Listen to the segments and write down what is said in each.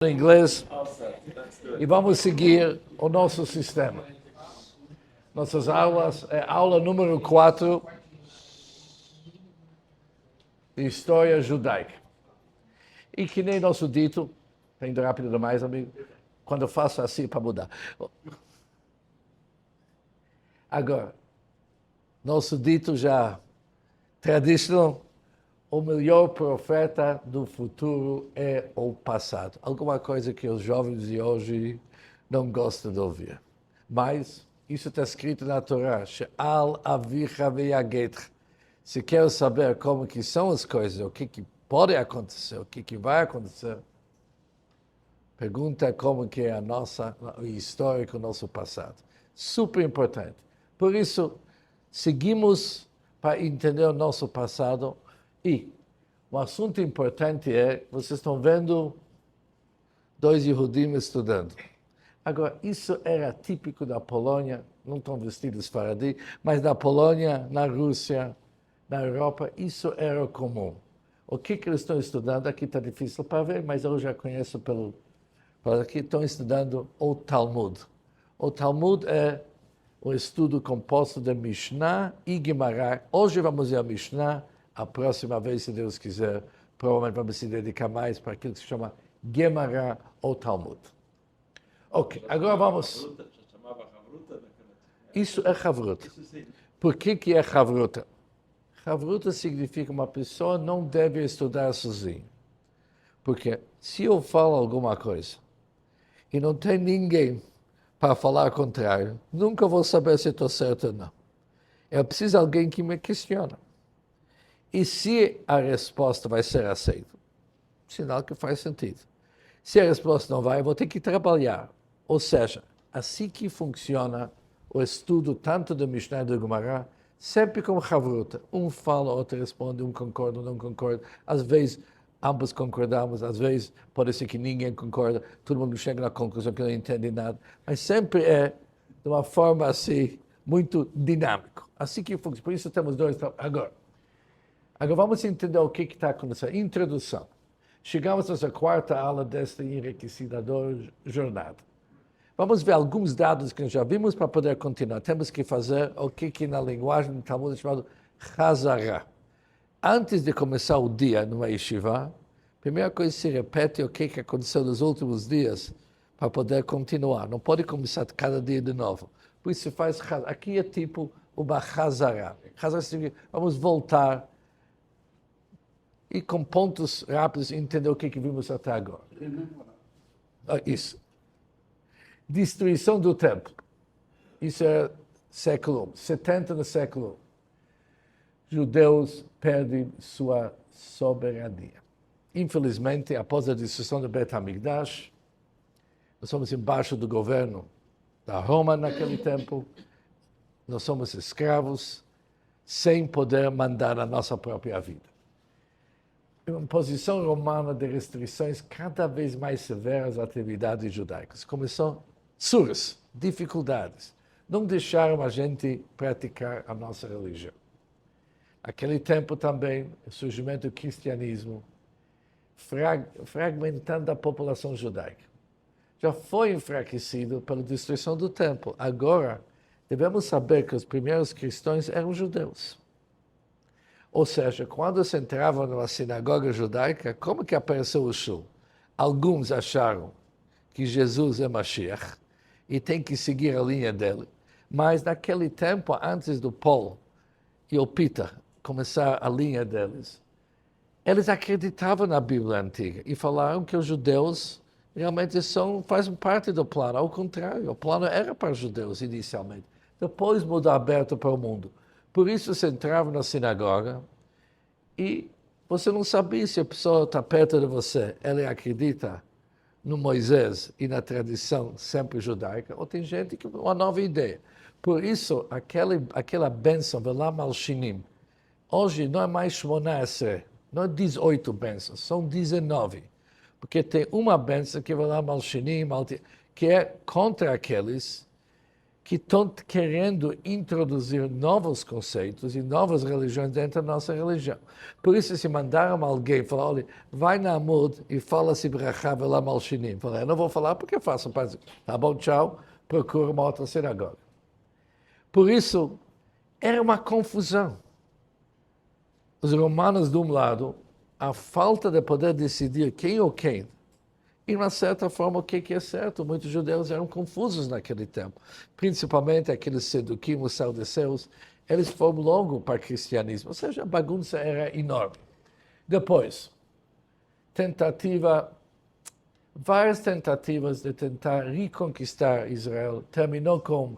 Em inglês e vamos seguir o nosso sistema. Nossas aulas, aula número 4, de História Judaica. E que nem nosso dito, está indo rápido demais, amigo, quando eu faço assim para mudar. Agora, nosso dito já tradicional, o melhor profeta do futuro é o passado. Alguma coisa que os jovens de hoje não gostam de ouvir. Mas isso está escrito na Torá. She'al avicha ve'yagetcha. Se quer saber como que são as coisas, o que pode acontecer, o que vai acontecer, pergunta como que é o histórico, o nosso passado. Super importante. Por isso, seguimos para entender o nosso passado. E o assunto importante é, vocês estão vendo dois Yehudim estudando. Agora, isso era típico da Polônia, não estão vestidos faradi, mas na Polônia, na Rússia, na Europa, isso era comum. O que eles estão estudando? Aqui está difícil para ver, mas eu já conheço pelo aqui, estão estudando o Talmud. O Talmud é o estudo composto de Mishnah e Gemara. Hoje vamos ver a Mishnah. A próxima vez, se Deus quiser, provavelmente vamos se dedicar mais para aquilo que se chama Gemara ou Talmud. Ok, agora vamos... Isso é Havruta. Por que é Havruta? Havruta significa uma pessoa não deve estudar sozinha. Porque se eu falo alguma coisa e não tem ninguém para falar ao contrário, nunca vou saber se estou certo ou não. Eu preciso de alguém que me questione. E se a resposta vai ser aceita, sinal que faz sentido. Se a resposta não vai, eu vou ter que trabalhar. Ou seja, assim que funciona o estudo tanto do Mishnah e do Gemara, sempre com Havruta. Um fala, outro responde, um concorda, não concorda. Às vezes, ambos concordamos, às vezes pode ser que ninguém concorda, todo mundo chega na conclusão que não entende nada. Mas sempre é de uma forma assim, muito dinâmico. Assim que funciona. Por isso temos dois. Agora vamos entender o que está acontecendo. Introdução. Chegamos à nossa quarta aula desta enriquecedora jornada. Vamos ver alguns dados que já vimos para poder continuar. Temos que fazer o que na linguagem do Talmud é chamado Chazará. Antes de começar o dia numa yeshiva, a primeira coisa se repete o que aconteceu nos últimos dias para poder continuar. Não pode começar cada dia de novo. Por isso se faz Chazará. Aqui é tipo uma Chazará. Chazará significa vamos voltar e com pontos rápidos entender o que vimos até agora. Isso. Destruição do templo. Isso é século I, 70 no século I. Judeus perdem sua soberania. Infelizmente, após a destruição do Bet HaMikdash, nós somos embaixo do governo da Roma naquele tempo, nós somos escravos, sem poder mandar a nossa própria vida. Uma posição romana de restrições cada vez mais severas às atividades judaicas. Começou suras, dificuldades. Não deixaram a gente praticar a nossa religião. Naquele tempo também, o surgimento do cristianismo, fragmentando a população judaica. Já foi enfraquecido pela destruição do templo. Agora, devemos saber que os primeiros cristãos eram judeus. Ou seja, quando se entrava numa sinagoga judaica, como que apareceu o Shul? Alguns acharam que Jesus é Mashiach e tem que seguir a linha dele. Mas naquele tempo, antes do Paul e o Peter começar a linha deles, eles acreditavam na Bíblia Antiga e falaram que os judeus realmente fazem parte do plano. Ao contrário, o plano era para os judeus inicialmente. Depois mudou aberto para o mundo. Por isso você entrava na sinagoga e você não sabia se a pessoa está perto de você, ela acredita no Moisés e na tradição sempre judaica, ou tem gente que tem uma nova ideia. Por isso, aquela bênção, Velá Malshinim, hoje não é mais Shmona Esrei, não é 18 bênçãos, são 19. Porque tem uma bênção que é Velá Malshinim, que é contra aqueles que estão querendo introduzir novos conceitos e novas religiões dentro da nossa religião. Por isso, se mandaram alguém falar, olha, vai na Amud e fala-se Brachá Velam Al Shinim. Eu não vou falar porque eu faço parte. Tá bom, tchau, procura uma outra sinagoga. Por isso, era uma confusão. Os romanos, de um lado, a falta de poder decidir quem ou quem, e, de uma certa forma, o que é certo. Muitos judeus eram confusos naquele tempo. Principalmente aqueles seduquim, os saduceus, eles foram logo para o cristianismo. Ou seja, a bagunça era enorme. Depois, várias tentativas de tentar reconquistar Israel. Terminou com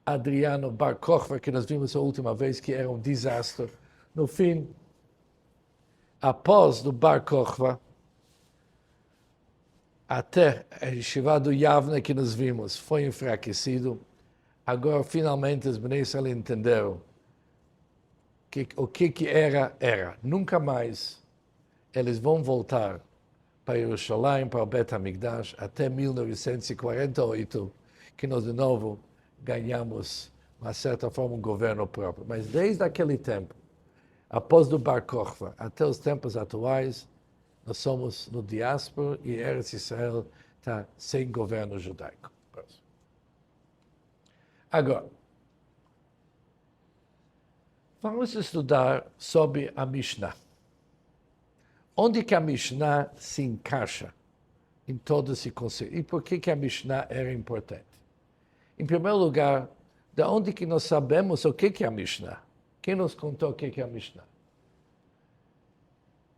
Adriano Bar Kokhba, que nós vimos a última vez, que era um desastre. No fim, após do Bar Kokhba, até a Yeshiva do Yavne que nós vimos foi enfraquecido. Agora, finalmente, os Bnei Israel entenderam que o que era. Nunca mais eles vão voltar para Jerusalém, para o Bet HaMikdash, até 1948, que nós, de novo, ganhamos, de uma certa forma, um governo próprio. Mas desde aquele tempo, após do Bar Kokhba, até os tempos atuais, nós somos no diáspora e Eretz Israel está sem governo judaico. Agora, vamos estudar sobre a Mishnah. Onde que a Mishnah se encaixa em todo esse conceito? E por que a Mishnah era importante? Em primeiro lugar, de onde que nós sabemos o que é a Mishnah? Quem nos contou o que é a Mishnah?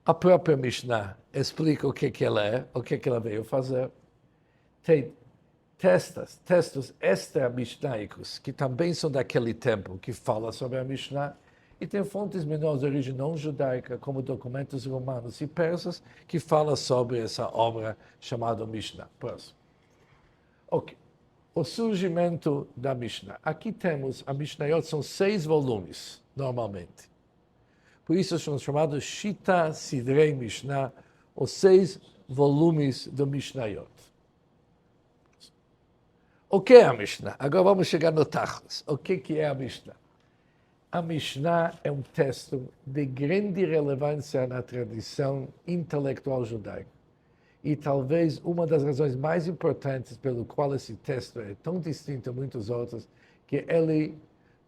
A própria Mishnah explica o que ela é, o que ela veio fazer. Tem textos extra-mishnâicos, que também são daquele tempo, que falam sobre a Mishnah, e tem fontes menores de origem não judaica, como documentos romanos e persas, que falam sobre essa obra chamada Mishnah. Próximo. Ok. O surgimento da Mishnah. Aqui temos, a Mishnayot são 6 volumes, normalmente. Por isso são chamados Shita Sidrei Mishnah, os 6 volumes do Mishnayot. O que é a Mishnah? Agora vamos chegar no Tachlis. O que é a Mishnah? A Mishnah é um texto de grande relevância na tradição intelectual judaica. E talvez uma das razões mais importantes pelo qual esse texto é tão distinto de muitos outros, que ele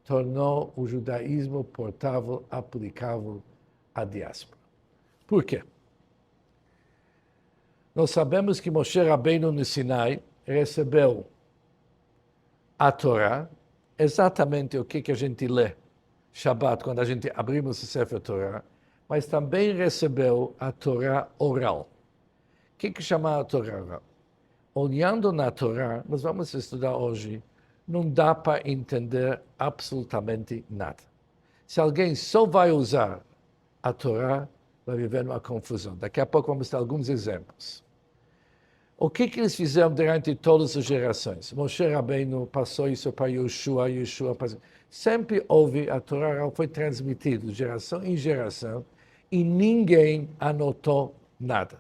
tornou o judaísmo portável, aplicável à diáspora. Por quê? Nós sabemos que Moshe Rabbeinu no Sinai recebeu a Torá, exatamente o que a gente lê Shabbat, quando a gente abrimos o Sefer Torá, mas também recebeu a Torá oral. O que chama a Torá oral? Olhando na Torá, nós vamos estudar hoje, não dá para entender absolutamente nada. Se alguém só vai usar a Torá, vai viver uma confusão. Daqui a pouco vamos ter alguns exemplos. O que eles fizeram durante todas as gerações? Moshe Rabbeinu passou isso para Yoshua passou. Sempre houve, a Torá foi transmitida de geração em geração e ninguém anotou nada.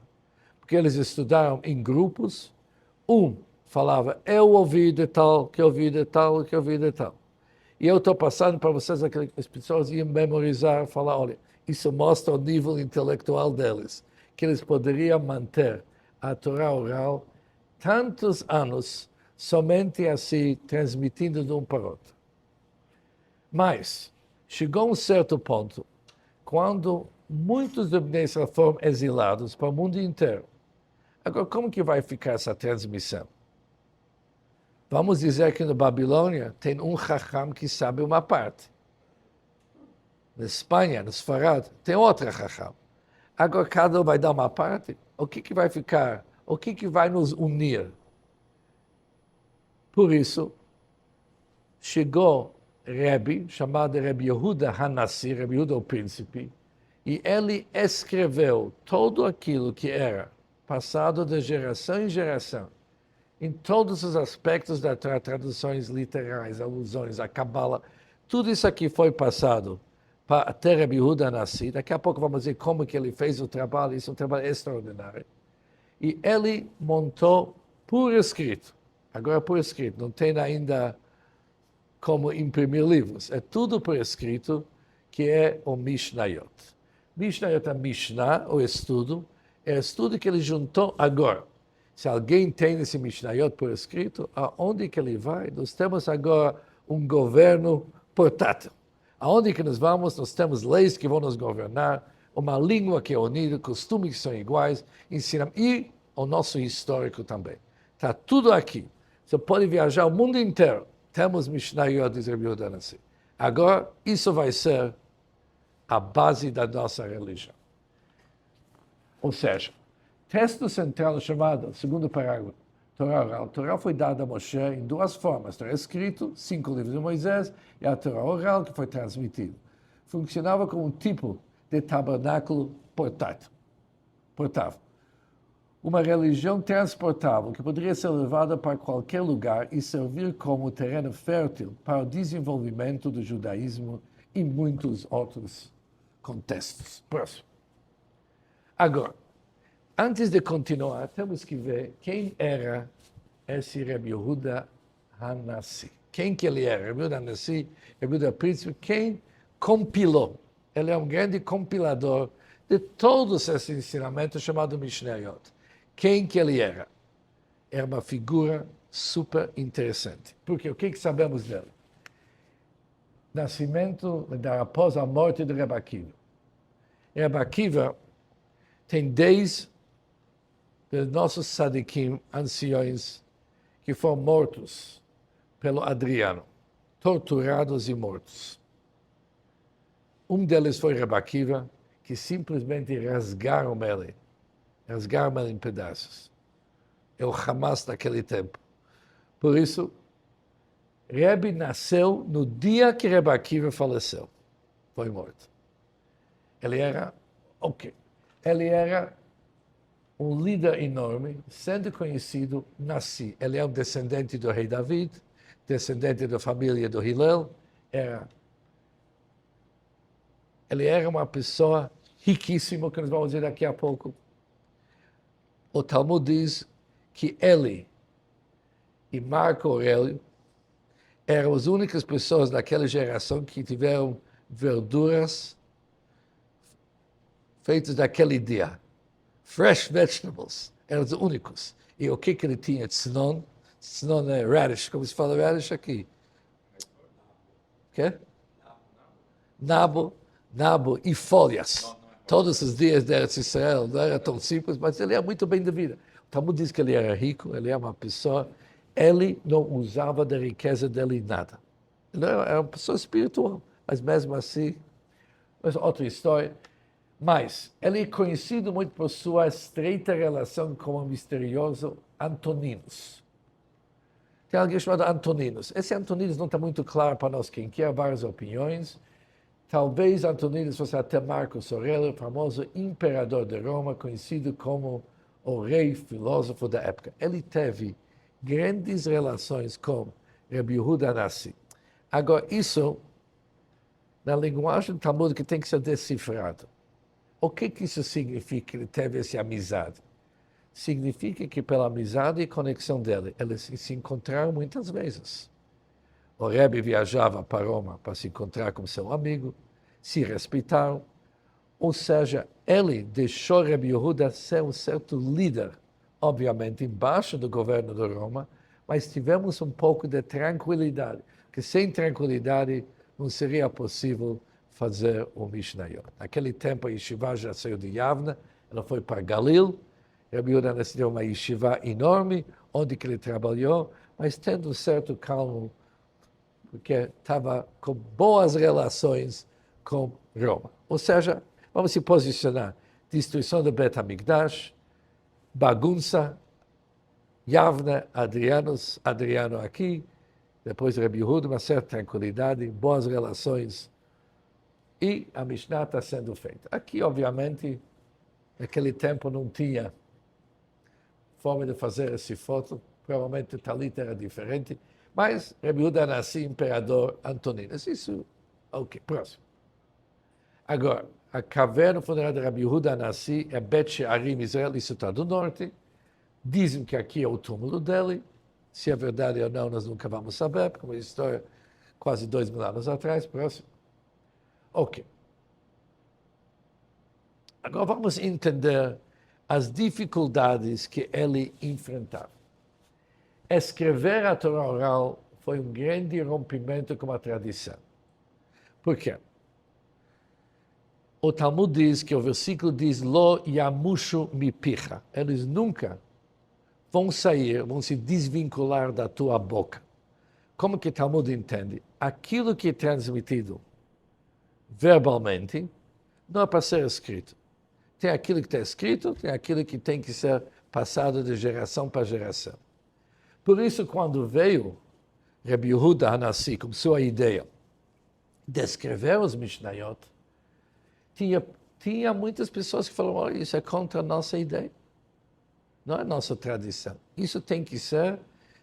Porque eles estudaram em grupos, falava, eu ouvi de tal, que ouvi de tal, que ouvi de tal. E eu estou passando para vocês, as pessoas iam memorizar, falar, olha, isso mostra o nível intelectual deles, que eles poderiam manter a Torá oral tantos anos, somente assim, transmitindo de um para o outro. Mas, chegou um certo ponto, quando muitos de Bnei Israel foram exilados para o mundo inteiro. Agora, como que vai ficar essa transmissão? Vamos dizer que na Babilônia tem um Chacham que sabe uma parte. Na Espanha, no Sfarad, tem outra Chacham. Agora, cada um vai dar uma parte. O que vai ficar? O que vai nos unir? Por isso, chegou Rebbe, chamado Rebbe Yehuda Hanassi, Rebbe Yehuda o Príncipe, e ele escreveu tudo aquilo que era passado de geração em geração, em todos os aspectos das traduções literais, alusões, a Kabbalah, tudo isso aqui foi passado para até Rebbe Yehuda Hanassi. Daqui a pouco vamos ver como que ele fez o trabalho, isso é um trabalho extraordinário. E ele montou por escrito, agora por escrito, não tem ainda como imprimir livros. É tudo por escrito, que é o Mishnayot. Mishnayot é Mishnah, o estudo, é o estudo que ele juntou agora. Se alguém tem esse Mishnayot por escrito, aonde que ele vai? Nós temos agora um governo portátil. Aonde que nós vamos? Nós temos leis que vão nos governar, uma língua que é unida, costumes que são iguais, ensinamos, e o nosso histórico também. Está tudo aqui. Você pode viajar o mundo inteiro. Temos Mishnayot, diz Rabbi Yehuda Hanassi. Agora, isso vai ser a base da nossa religião. Ou seja, texto central chamado, segundo parágrafo, Torá oral. A Torá foi dada a Moshe em duas formas. Torá escrito, 5 livros de Moisés, e a Torá oral, que foi transmitido. Funcionava como um tipo de tabernáculo portátil. Uma religião transportável que poderia ser levada para qualquer lugar e servir como terreno fértil para o desenvolvimento do judaísmo e muitos outros contextos. Próximo. Agora, antes de continuar, temos que ver quem era esse Rabbi Yehuda Hanassi. Quem que ele era? Rabbi Yehuda Hanassi, Rabbi Yehuda Príncipe, quem compilou? Ele é um grande compilador de todos esses ensinamentos chamados Mishnayot. Quem que ele era? Era uma figura super interessante. Porque o que sabemos dele? Nascimento após a morte de Rebbe Akiva. Rebbe Akiva tem 10 dos nossos sadikim anciões que foram mortos pelo Adriano, torturados e mortos. Um deles foi Rebbe Akiva, que simplesmente rasgaram ele em pedaços. É o Hamas daquele tempo. Por isso, Rebbe nasceu no dia que Rebbe Akiva faleceu. Foi morto. Ele era um líder enorme, sendo conhecido Nassi. Ele é um descendente do rei David, descendente da família do Hillel. Ele era uma pessoa riquíssima, que nós vamos dizer daqui a pouco. O Talmud diz que ele e Marco Aurélio eram as únicas pessoas daquela geração que tiveram verduras feitas daquele dia. Fresh vegetables. Eram os únicos. E o que ele tinha? Tznon. Tznon é radish. Como se fala radish aqui? O quê? Nabo e folhas. Todos os dias de Eretz Israel. Não era tão simples, mas ele era muito bem de vida. O Talmud diz que ele era rico, ele era uma pessoa. Ele não usava da riqueza dele nada. Ele era uma pessoa espiritual, mas mesmo assim, outra história. Mas ele é conhecido muito por sua estreita relação com o misterioso Antoninus. Tem alguém chamado Antoninus. Esse Antoninus não está muito claro para nós quem que é, várias opiniões. Talvez Antoninus fosse até Marcos Aurélio, famoso imperador de Roma, conhecido como o rei filósofo da época. Ele teve grandes relações com Rabbi Yehuda Hanassi. Agora, isso, na linguagem talmúdica, tem que ser decifrado. O que isso significa que ele teve essa amizade? Significa que pela amizade e conexão dele, eles se encontraram muitas vezes. O Rebbe viajava para Roma para se encontrar com seu amigo, se respeitaram. Ou seja, ele deixou Rabbi Yehuda ser um certo líder, obviamente embaixo do governo de Roma, mas tivemos um pouco de tranquilidade, porque sem tranquilidade não seria possível fazer o Mishnayot. Naquele tempo a yeshiva já saiu de Yavna, ela foi para Galil, Rabbi Yehuda nasceu uma yeshiva enorme, onde que ele trabalhou, mas tendo um certo calmo, porque estava com boas relações com Roma. Ou seja, vamos se posicionar, destruição do Bet HaMikdash, bagunça, Yavna, Adriano aqui, depois Rabbi Yehuda, uma certa tranquilidade, boas relações, e a Mishnah está sendo feita. Aqui, obviamente, naquele tempo não tinha forma de fazer essa foto, provavelmente o talit era diferente, mas Rabbi Yehuda nasceu imperador Antoninus. Isso, ok, próximo. Agora, a caverna funerária de Rabbi Yehuda nasceu é Bet She'arim, Israel, isso está do norte. Dizem que aqui é o túmulo dele. Se é verdade ou não, nós nunca vamos saber, porque é uma história quase 2.000 anos atrás, próximo. Ok. Agora vamos entender as dificuldades que ele enfrentava. Escrever a Torá oral foi um grande rompimento com a tradição. Por quê? O Talmud diz que o versículo diz Lo yamushu mipicha. Eles nunca vão sair, vão se desvincular da tua boca. Como que o Talmud entende? Aquilo que é transmitido verbalmente não é para ser escrito. Tem aquilo que está escrito, tem aquilo que tem que ser passado de geração para geração. Por isso, quando veio Rabbi Yehuda Hanassi com sua ideia de escrever os Mishnayot, tinha muitas pessoas que falaram, olha, isso é contra a nossa ideia. Não é nossa tradição. Isso tem que ser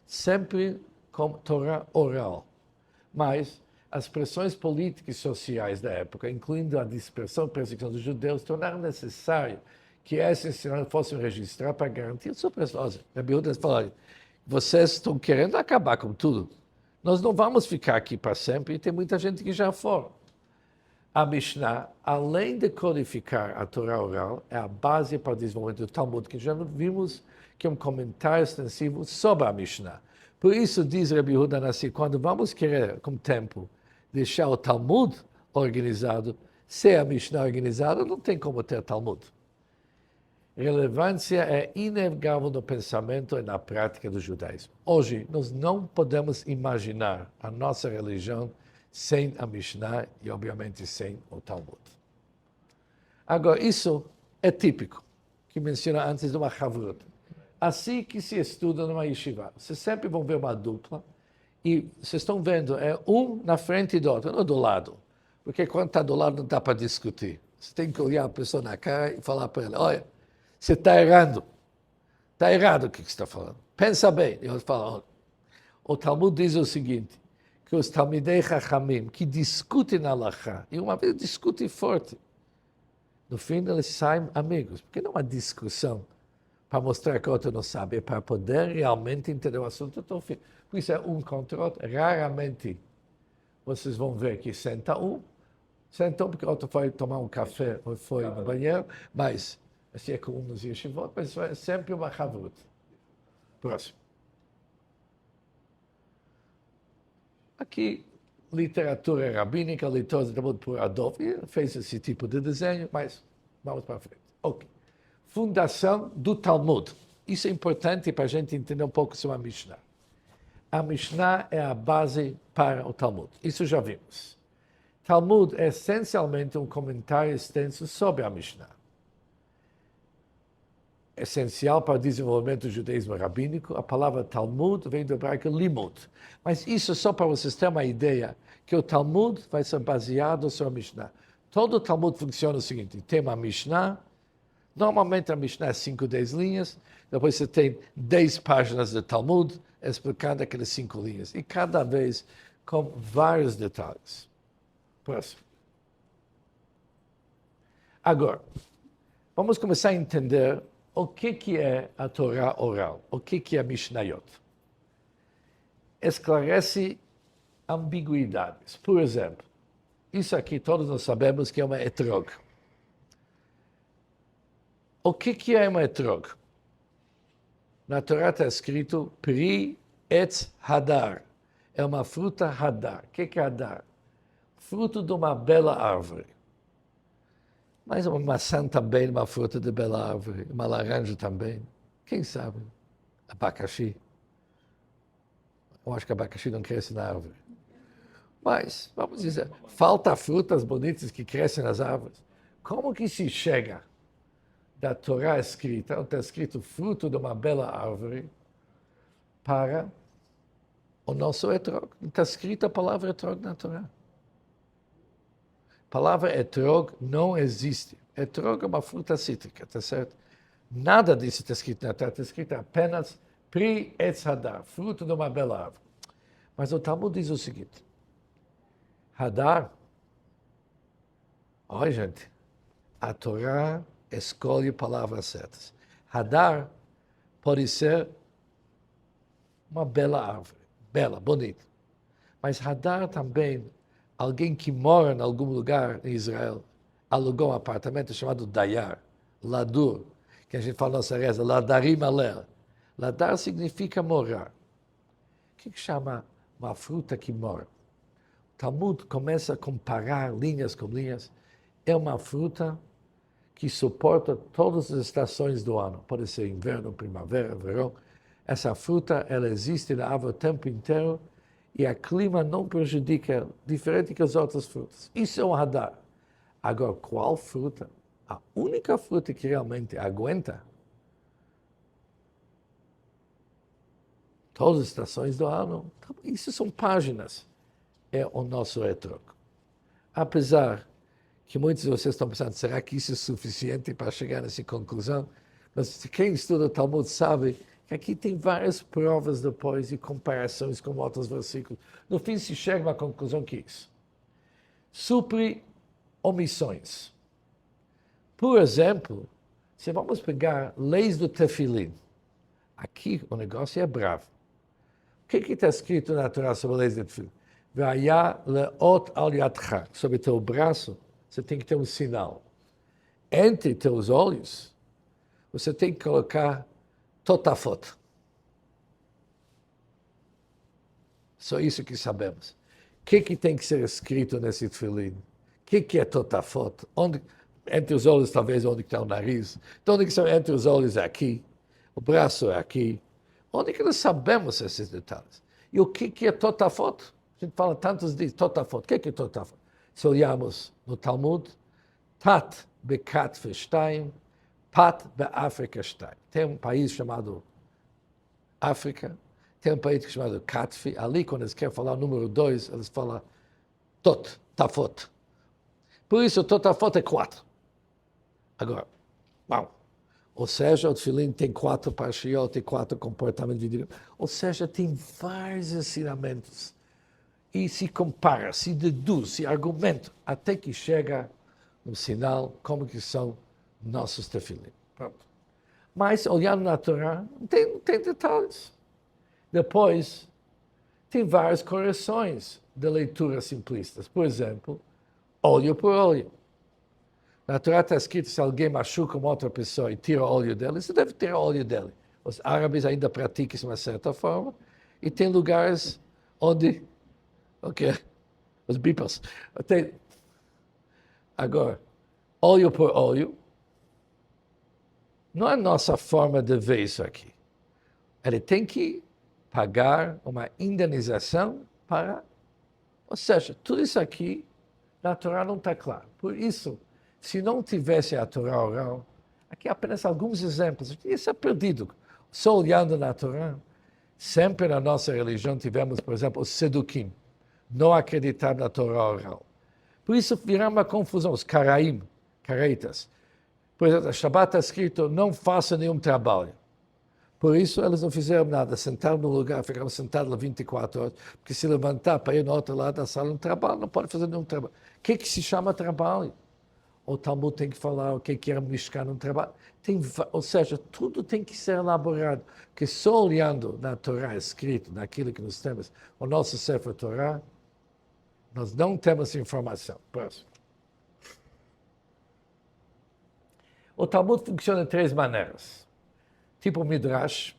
sempre com Torá oral. Mas as pressões políticas e sociais da época, incluindo a dispersão e perseguição dos judeus, tornaram necessário que esses ensinamentos fossem registrados para garantir a sua presença. Rabbi Yehuda falou, vocês estão querendo acabar com tudo. Nós não vamos ficar aqui para sempre e tem muita gente que já foram. A Mishnah, além de codificar a Torá oral, é a base para o desenvolvimento do Talmud, que já vimos que é um comentário extensivo sobre a Mishnah. Por isso, diz Rabbi Yehuda Hanassi, quando vamos querer, com o tempo, deixar o Talmud organizado, se a Mishnah organizada, não tem como ter Talmud. Relevância é inegável no pensamento e na prática do judaísmo. Hoje, nós não podemos imaginar a nossa religião sem a Mishnah e, obviamente, sem o Talmud. Agora, isso é típico, que menciona antes de uma Chavrut. Assim que se estuda numa yeshiva, vocês sempre vão ver uma dupla, e vocês estão vendo, é um na frente do outro, não do lado. Porque quando está do lado não dá para discutir. Você tem que olhar a pessoa na cara e falar para ela, olha, você está errando. Está errado o que você está falando. Pensa bem. E eu falo, o Talmud diz o seguinte, que os Talmidei Chachamim, que discutem na Halachá, e uma vez discutem forte, no fim eles saem amigos. Porque não é uma discussão para mostrar que o outro não sabe, é para poder realmente entender o assunto até o fim. Por isso é um contra o outro. Raramente vocês vão ver que sentam porque o outro foi tomar um café ou foi no banheiro, mas assim é comum nos yeshivot, mas é sempre uma chavrut. Próximo. Aqui, literatura rabínica, leitura por Adolf, fez esse tipo de desenho, mas vamos para frente. Ok. Fundação do Talmud. Isso é importante para a gente entender um pouco sobre a Mishnah. A Mishnah é a base para o Talmud. Isso já vimos. Talmud é essencialmente um comentário extenso sobre a Mishnah. Essencial para o desenvolvimento do judaísmo rabínico, a palavra Talmud vem do hebraico limud. Mas isso só para vocês terem uma ideia, que o Talmud vai ser baseado sobre a Mishnah. Todo o Talmud funciona o seguinte, tem uma Mishnah, normalmente a Mishnah é 5, 10 linhas, depois você tem 10 páginas de Talmud, explicando aquelas 5 linhas, e cada vez com vários detalhes. Próximo. Agora, vamos começar a entender o que é a Torá oral, o que é a Mishnayot. Esclarece ambiguidades. Por exemplo, isso aqui todos nós sabemos que é uma etrog. O que é uma etrog? Na Torá está escrito Pri Etz Hadar. É uma fruta Hadar. O que é Hadar? Fruto de uma bela árvore. Mas uma maçã também, uma fruta de bela árvore. Uma laranja também. Quem sabe? Abacaxi. Eu acho que abacaxi não cresce na árvore. Mas, vamos dizer, falta frutas bonitas que crescem nas árvores. Como que se chega da Torá escrita, onde está escrito fruto de uma bela árvore, para o nosso etrog? Não está escrita a palavra etrog na Torá. A palavra etrog não existe. Etrog é uma fruta cítrica, está certo? Nada disso está escrito na Torá, está escrito apenas Pri Etz Hadar, fruto de uma bela árvore. Mas o Talmud diz o seguinte, Hadar, olha gente, a Torá escolhe palavras certas. Hadar pode ser uma bela árvore, bela, bonita. Mas Hadar também, alguém que mora em algum lugar em Israel, alugou um apartamento chamado Dayar, Ladur, que a gente fala na nossa reza, Ladarim Alel. Ladar significa morar. O que chama uma fruta que mora? O Talmud começa a comparar linhas com linhas. É uma fruta que suporta todas as estações do ano. Pode ser inverno, primavera, verão. Essa fruta, ela existe na árvore o tempo inteiro e o clima não prejudica, diferente que as outras frutas. Isso é um Hadar. Agora, qual fruta? A única fruta que realmente aguenta todas as estações do ano, isso são páginas, é o nosso etrog. Apesar que muitos de vocês estão pensando, será que isso é suficiente para chegar nessa conclusão? Mas quem estuda o Talmud sabe que aqui tem várias provas depois e comparações com outros versículos. No fim, se chega a uma conclusão que isso supre omissões. Por exemplo, se vamos pegar leis do Tefilim, aqui o negócio é bravo. O que está escrito na Torá sobre leis do Tefilim? Vaya leot al yadcha, sobre teu braço, você tem que ter um sinal. Entre teus olhos, você tem que colocar totafot. Só isso que sabemos. O que tem que ser escrito nesse tefilim? O que é totafot? Entre os olhos, talvez, onde está o nariz. Então, onde que são entre os olhos é aqui. O braço é aqui. Onde que nós sabemos esses detalhes? E o que é totafot? A gente fala tantos dias, totafot. O que é totafot? Se olharmos no Talmud, Tat bekat Festein, Pat beAfrica Stein. Tem um país chamado África, tem um país chamado Katfi. Ali, quando eles querem falar o número 2, eles falam Tot, Tafot. Por isso, Totafot é 4. Agora, uau. Ou seja, o tefilim tem 4 parshiot, tem 4 comportamentos de. Ou seja, tem vários ensinamentos. E se compara, se deduz, se argumenta, até que chega no sinal como que são nossos tefilim. Pronto. Mas, olhando na Torá, tem detalhes. Depois, tem várias correções de leituras simplistas. Por exemplo, óleo por óleo. Na Torá está escrito, se alguém machuca uma outra pessoa e tira o óleo dela, você deve tirar o óleo dela. Os árabes ainda praticam isso de uma certa forma. E tem lugares onde... os beepers. Agora, óleo por óleo, não é nossa forma de ver isso aqui. Ele tem que pagar uma indenização para... Ou seja, tudo isso aqui na Torá não está claro. Por isso, se não tivesse a Torá oral, aqui apenas alguns exemplos, isso é perdido. Só olhando na Torá, sempre na nossa religião tivemos, por exemplo, os Sedukim, não acreditar na Torá oral. Por isso virá uma confusão, os Caraitas. Por exemplo, a Shabbat está escrito, não faça nenhum trabalho. Por isso, eles não fizeram nada, sentaram no lugar, ficaram sentados lá 24 horas, porque se levantar para ir no outro lado da sala, não pode fazer nenhum trabalho. O que se chama trabalho? O Talmud tem que falar o que é Mishkan no trabalho. Ou seja, tudo tem que ser elaborado, porque só olhando na Torá escrito, naquilo que nós temos, o nosso Sefer Torá, nós não temos informação. Próximo. O Talmud funciona de 3 maneiras. Tipo Midrash.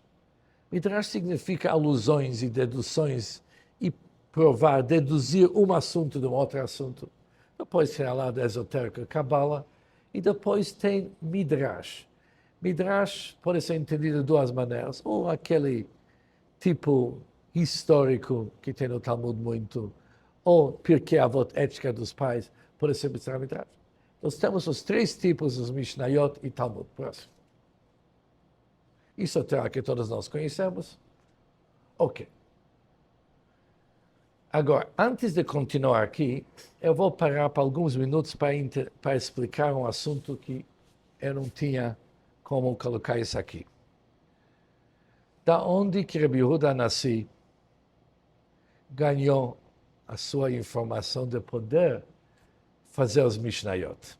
Midrash significa alusões e deduções e provar, deduzir um assunto de um outro assunto. Depois tem a lado esotérico, Kabbalah, e depois tem Midrash. Midrash pode ser entendido de 2 maneiras, ou aquele tipo histórico que tem no Talmud muito, ou Pirkei Avot, ética dos pais, pode ser Midrash. Nós temos os 3 tipos, os Mishnayot e Talmud. Próximo. Isso é o que todos nós conhecemos. Ok. Agora, antes de continuar aqui, eu vou parar para alguns minutos para explicar um assunto que eu não tinha como colocar isso aqui. Da onde que Rabbi Yehuda Hanassi ganhou a sua informação de poder fazer os Mishnayot?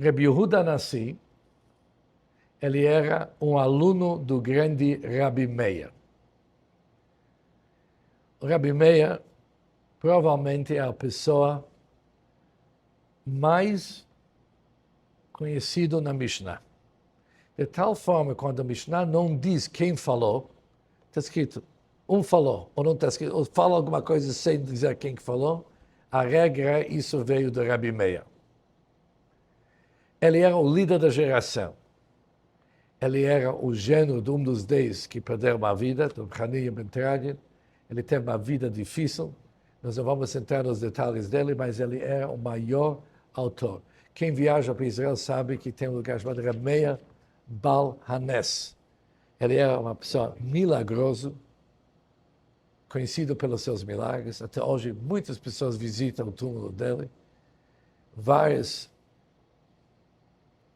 Rabbi Yehuda Hanassi, ele era um aluno do grande Rabbi Meir. O Rabi Meir provavelmente é a pessoa mais conhecida na Mishnah. De tal forma, quando a Mishnah não diz quem falou, está escrito, falou, ou não está escrito, ou fala alguma coisa sem dizer quem que falou, a regra é isso veio do Rabi Meir. Ele era o líder da geração. Ele era o gênero de um dos 10 que perderam a vida, do Hanina ben Teragin. Ele teve uma vida difícil. Nós não vamos entrar nos detalhes dele, mas ele era o maior autor. Quem viaja para Israel sabe que tem um lugar chamado Rabi Meir Bal Hanes. Ele era uma pessoa milagrosa, conhecido pelos seus milagres. Até hoje, muitas pessoas visitam o túmulo dele. Várias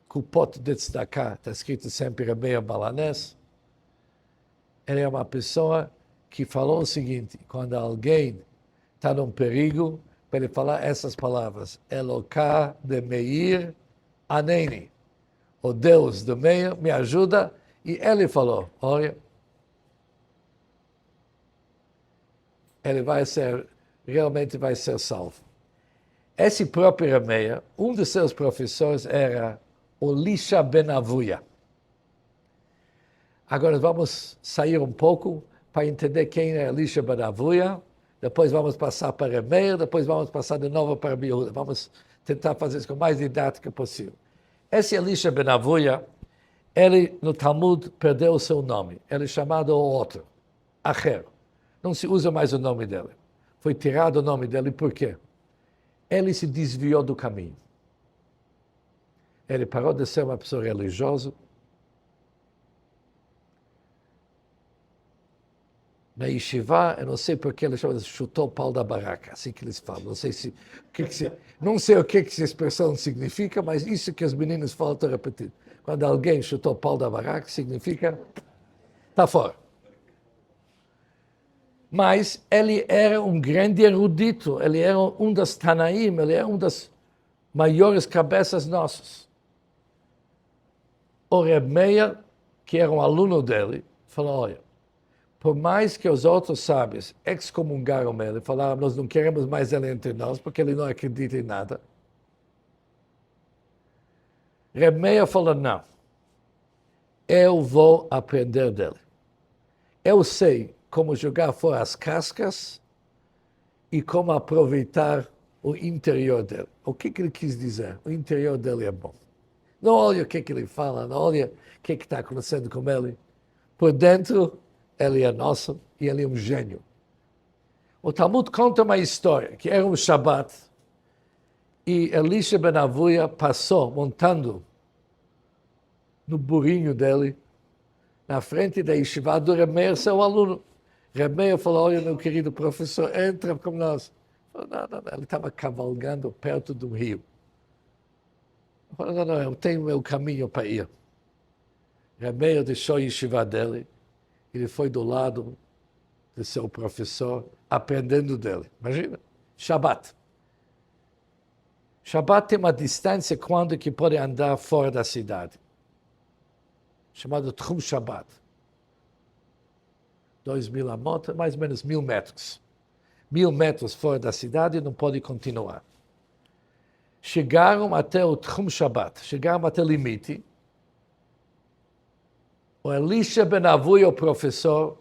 Kupot de Tzedakah, está escrito sempre Rabi Meir Bal Hanes. Ele é uma pessoa que falou o seguinte, quando alguém está num perigo, para ele falar essas palavras, Eloká de Meir Aneni, o Deus de Meir me ajuda, e ele falou, olha, ele realmente vai ser salvo. Esse próprio Rabi Meir, um dos seus professores era o Elisha ben Avuya. Agora vamos sair um pouco para entender quem é Elisha ben Avuya. Depois vamos passar para Rabi Meir, depois vamos passar de novo para Rabi Yehuda. Vamos tentar fazer isso com mais didática possível. Esse Elisha ben Avuya, ele no Talmud perdeu o seu nome. Ele é chamado o outro, Acher. Não se usa mais o nome dele. Foi tirado o nome dele, por quê? Ele se desviou do caminho. Ele parou de ser uma pessoa religiosa. Na Yeshiva, eu não sei porque ele chutou o pau da barraca, assim que eles falam. Não sei não sei o que essa expressão significa, mas isso que os meninos falam, estou repetindo. Quando alguém chutou o pau da barraca, significa está fora. Mas ele era um grande erudito, ele era um dos Tanaim, ele era um das maiores cabeças nossas. O Rabi Meir, que era um aluno dele, falou, olha, por mais que os outros sábios excomungaram ele, falaram, nós não queremos mais ele entre nós, porque ele não acredita em nada. Rabi Meir falou, não, eu vou aprender dele. Eu sei como jogar fora as cascas e como aproveitar o interior dele. O que ele quis dizer? O interior dele é bom. Não olha o que ele fala, não olha o que está acontecendo com ele. Por dentro, ele é nosso e ele é um gênio. O Talmud conta uma história, que era um Shabbat, e Elisha ben Avuya passou montando no burrinho dele, na frente da Yeshiva do Rabi Meir, seu aluno. Rabi Meir falou, olha, meu querido professor, entra com nós. Falou, não, ele estava cavalgando perto do rio. Falou, não, eu tenho meu caminho para ir. Rabi Meir deixou a Yeshiva dele, ele foi do lado de seu professor, aprendendo dele. Imagina, Shabbat. Shabbat tem uma distância quando que pode andar fora da cidade. Chamado Tchum Shabbat. 2.000 amot, mais ou menos 1.000 metros. 1.000 metros fora da cidade e não pode continuar. Chegaram até o Tchum Shabbat, chegaram até o limite. O Elisha ben Avuya, o professor,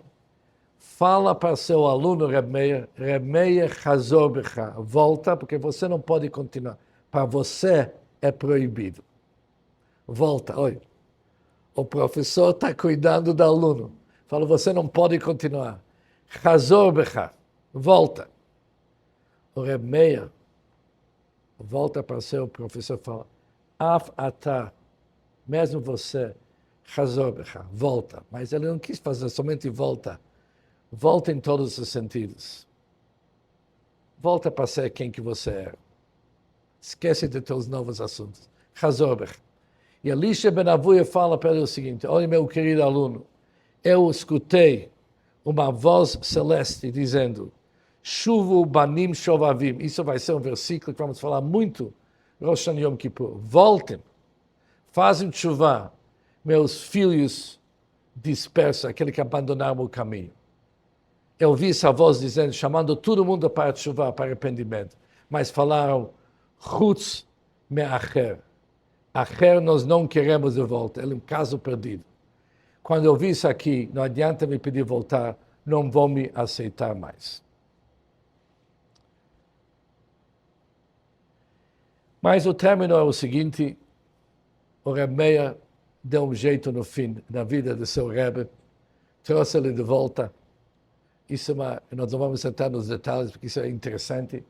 fala para seu aluno Rabi Meir, Chazor Becha, volta, porque você não pode continuar. Para você é proibido. Volta, olha. O professor está cuidando do aluno. Fala, você não pode continuar. Chazor Becha, volta. O Rabi Meir volta para seu professor e fala, Af ata, mesmo você, Chazor Becha, volta. Mas ele não quis fazer somente volta. Volta em todos os sentidos. Volta para ser quem que você é. Esquece de teus novos assuntos. Chazor Becha. E Elisha ben Avuya fala para ele o seguinte, olha meu querido aluno, eu escutei uma voz celeste dizendo, Shuvu banim shovavim, isso vai ser um versículo que vamos falar muito, Rosh Hashanah Yom Kippur, voltem, fazem chuva, meus filhos dispersos, aqueles que abandonaram o caminho. Eu ouvi essa voz dizendo, chamando todo mundo para chuva, para arrependimento. Mas falaram, Chutz me'acher. Acher nós não queremos de volta. Ele é um caso perdido. Quando eu vi isso aqui, não adianta me pedir voltar, não vou me aceitar mais. Mas o término é o seguinte, o Reb Meir deu um jeito no fim da vida do seu Rebbe, trouxe ele de volta. Isso nós não vamos entrar nos detalhes, porque isso é interessante.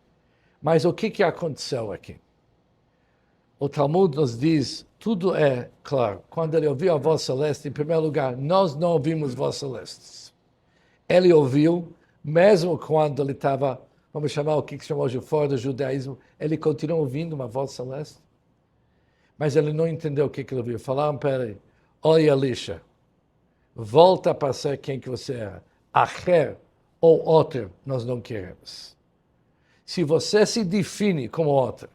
Mas o que aconteceu aqui? O Talmud nos diz, tudo é claro. Quando ele ouviu a voz celeste, em primeiro lugar, nós não ouvimos voz celestes. Ele ouviu, mesmo quando ele estava, vamos chamar o que chamamos de fora do judaísmo, ele continuou ouvindo uma voz celeste. Mas ele não entendeu o que ele ouviu. Falaram para ele, olha, Elisha, volta para ser quem que você era. Acher ou outro, nós não queremos. Se você se define como outro,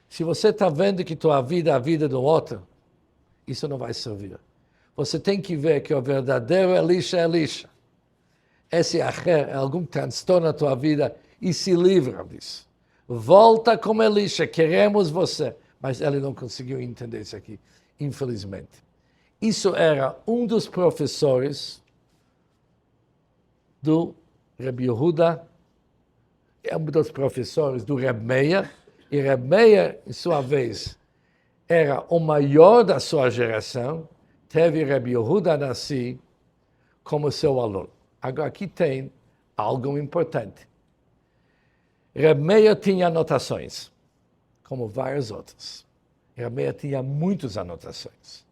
se você está vendo que tua vida é a vida do outro, isso não vai servir. Você tem que ver que o verdadeiro Elisha é Elisha. Esse Acher é algum transtorno na tua vida e se livra disso. Volta como Elisha, queremos você. Mas ele não conseguiu entender isso aqui, infelizmente. Isso era um dos professores do Reb Yehuda, é um dos professores do Reb Meir, e Reb Meir, em sua vez, era o maior da sua geração, teve Reb Yehuda Nassi como seu aluno. Agora, aqui tem algo importante. Reb Meir tinha anotações, como vários outros. Reb Meir tinha muitas anotações,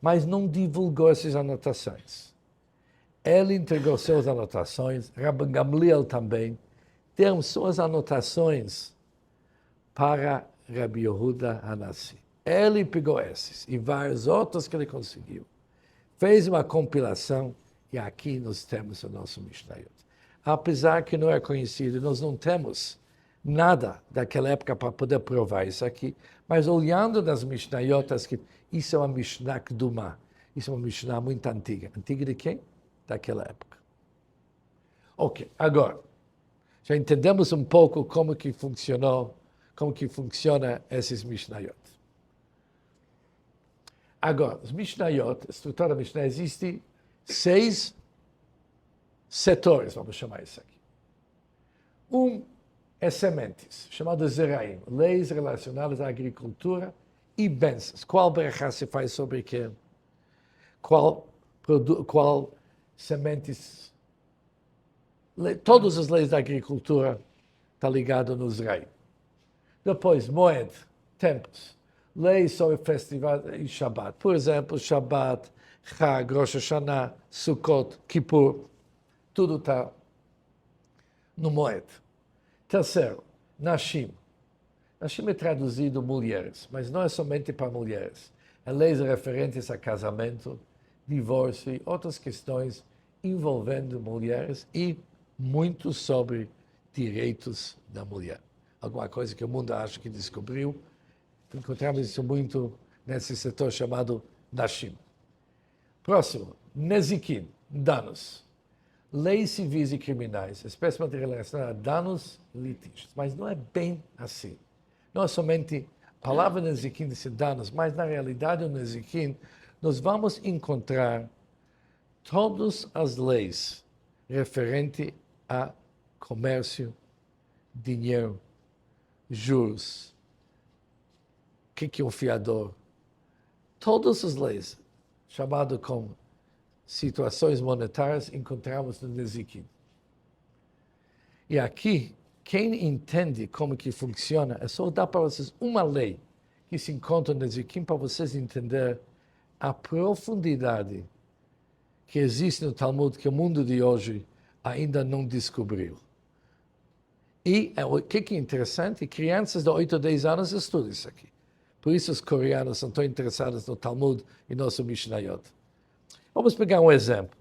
mas não divulgou essas anotações. Ele entregou suas anotações, Rabban Gamliel também, tem suas anotações para Rabbi Yehuda Hanassi. Ele pegou esses e vários outros que ele conseguiu. Fez uma compilação e aqui nós temos o nosso Mishnayot. Apesar que não é conhecido, nós não temos nada daquela época para poder provar isso aqui, mas olhando nas Mishnayot, isso é uma Mishnah Kdumah, isso é uma Mishnah muito antiga. Antiga de quem? Daquela época. Ok, agora, já entendemos um pouco como que funciona esses Mishnayot. Agora, os Mishnayot, a estrutura da Mishnah, existe 6 setores, vamos chamar isso aqui. Um é sementes, chamado Zeraim, leis relacionadas à agricultura e bênçãos. Qual berachá se faz sobre quem? Qual sementes? Todas as leis da agricultura estão ligadas no Zeraim. Depois, Moed, tempos. Leis sobre festivais e Shabbat. Por exemplo, Shabbat, Chag, Rosh Hashanah, Sukkot, Kippur. Tudo está no Moed. Terceiro, Nashim. Nashim é traduzido mulheres, mas não é somente para mulheres. É leis referentes a casamento, divórcio e outras questões envolvendo mulheres e muito sobre direitos da mulher. Alguma coisa que o mundo acha que descobriu. Encontramos isso muito nesse setor chamado Nashim. Próximo, Nezikim, danos. Leis civis e criminais, especialmente relacionadas a danos e litígios. Mas não é bem assim. Não é somente a palavra Nezikim de danos, mas na realidade o Nezikim nós vamos encontrar todas as leis referentes a comércio, dinheiro, juros, o que é um fiador? Todas as leis, chamado como situações monetárias, encontramos no Nezikim. E aqui, quem entende como que funciona, é só dar para vocês uma lei que se encontra no Nezikim para vocês entenderem a profundidade que existe no Talmud, que o mundo de hoje ainda não descobriu. E o que é interessante, crianças de 8 a 10 anos estudam isso aqui. Por isso os coreanos são tão interessados no Talmud e nosso Mishnayot. Vamos pegar um exemplo.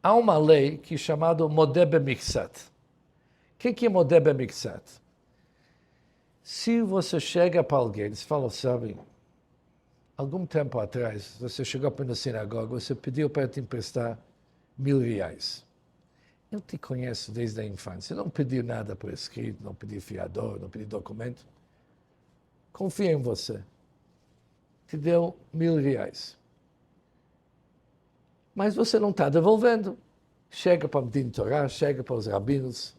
Há uma lei que é chamada Modeh B'Miksat. O que é Modeh B'Miksat? Se você chega para alguém e fala, sabe, algum tempo atrás, você chegou para a sinagoga, você pediu para te emprestar R$1.000. eu te conheço desde a infância, não pedi nada por escrito, não pedi fiador, não pedi documento. Confio em você. Te deu R$1.000. Mas você não está devolvendo. Chega para o Din Torah, chega para os rabinos.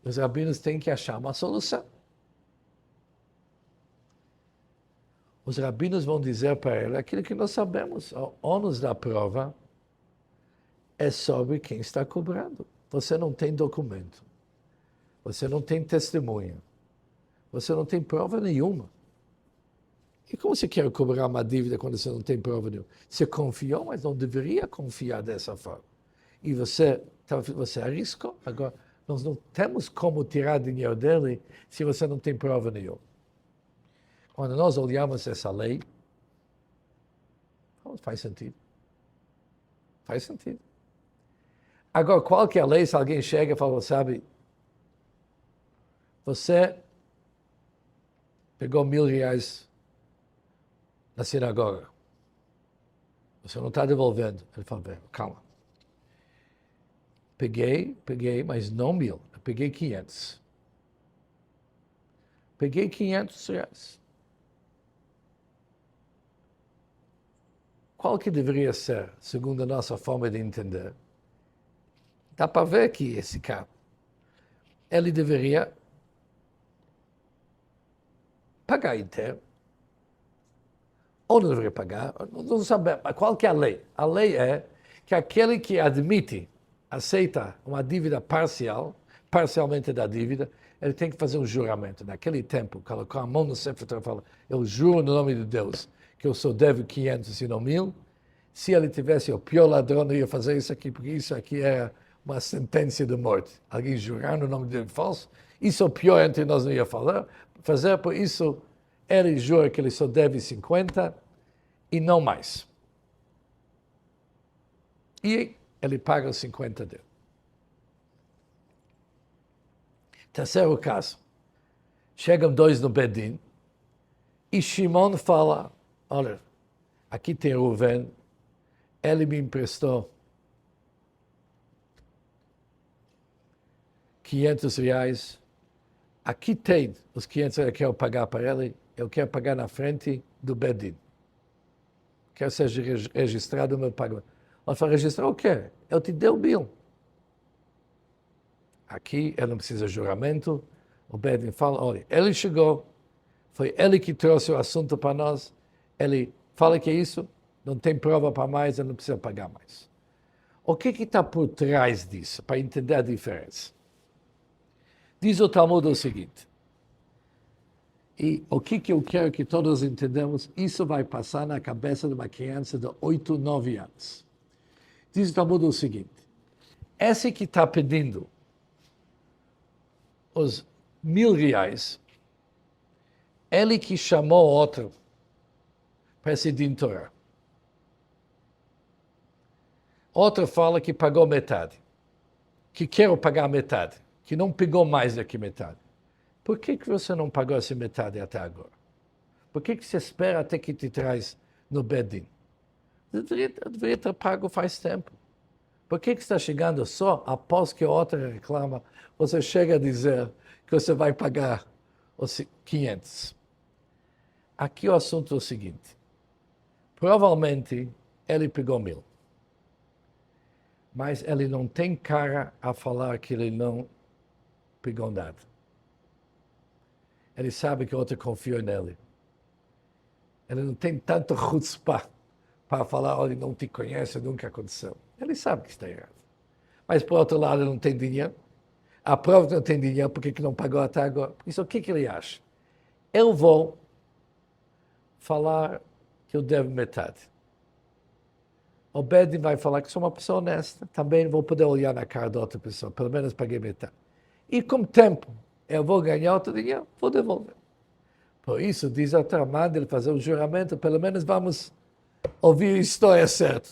Os rabinos têm que achar uma solução. Os rabinos vão dizer para ele aquilo que nós sabemos. O ônus da prova é sobre quem está cobrando. Você não tem documento. Você não tem testemunha. Você não tem prova nenhuma. E como você quer cobrar uma dívida quando você não tem prova nenhuma? Você confiou, mas não deveria confiar dessa forma. E você arriscou. Agora, nós não temos como tirar dinheiro dele se você não tem prova nenhuma. Quando nós olhamos essa lei, faz sentido. Faz sentido. Agora, qual que é a lei se alguém chega e fala, sabe, você pegou R$1.000 na sinagoga. Você não está devolvendo. Ele fala, calma. Peguei, mas não 1.000. Eu peguei 500. Peguei R$500. Qual que deveria ser, segundo a nossa forma de entender? Dá para ver que esse cara, ele deveria pagar inteiro. Ou não deveria pagar, não sabemos. Qual que é a lei? A lei é que aquele que aceita uma dívida parcialmente da dívida, ele tem que fazer um juramento. Naquele tempo, colocou a mão no Sefer Torah e fala, eu juro no nome de Deus que eu só devo 500 e não 1.000. Se ele tivesse o pior ladrão, não ia fazer isso aqui, porque isso aqui é uma sentença de morte. Alguém jurar no nome dele falso, isso é o pior entre nós não ia fazer, por isso ele jura que ele só deve 50 e não mais. E ele paga os 50 dele. Terceiro caso. Chegam dois no Bedin e Shimon fala, olha, aqui tem Reuven, ele me emprestou R$500. Aqui tem os 500 que eu quero pagar para ele, eu quero pagar na frente do Bedin. Quero ser registrado no meu pagamento. Ele fala, registrar o quê? Eu te dei o bill. Aqui ele não precisa de juramento. O Bedin fala, olha, ele chegou, foi ele que trouxe o assunto para nós, ele fala que é isso, não tem prova para mais, ele não precisa pagar mais. O que está por trás disso, para entender a diferença? Diz o Talmud o seguinte, e o que eu quero que todos entendamos, isso vai passar na cabeça de uma criança de 8, 9 anos. Diz o Talmud o seguinte, esse que está pedindo os R$1.000, ele que chamou outro para esse Din Torah. Outro fala que pagou metade, que quer pagar metade, que não pegou mais do que metade. Por que você não pagou essa metade até agora? Por que você espera até que te traz no Bedin? Deveria ter pago faz tempo. Por que está chegando só após que a outra reclama, você chega a dizer que você vai pagar os 500? Aqui o assunto é o seguinte. Provavelmente ele pegou 1.000. Mas ele não tem cara a falar que ele não pegou nada. Ele sabe que o outro confiou nele. Ele não tem tanto chutzpah para falar, olha, não te conhece, nunca aconteceu. Ele sabe que está errado. Mas, por outro lado, ele não tem dinheiro. A prova que não tem dinheiro, por que não pagou até agora? Isso, o que ele acha? Eu vou falar que eu devo metade. O Bedin vai falar que sou uma pessoa honesta. Também vou poder olhar na cara da outra pessoa. Pelo menos paguei metade. E com o tempo, eu vou ganhar outro dinheiro, vou devolver. Por isso, diz a Torá, manda ele fazer um juramento, pelo menos vamos ouvir a história certa.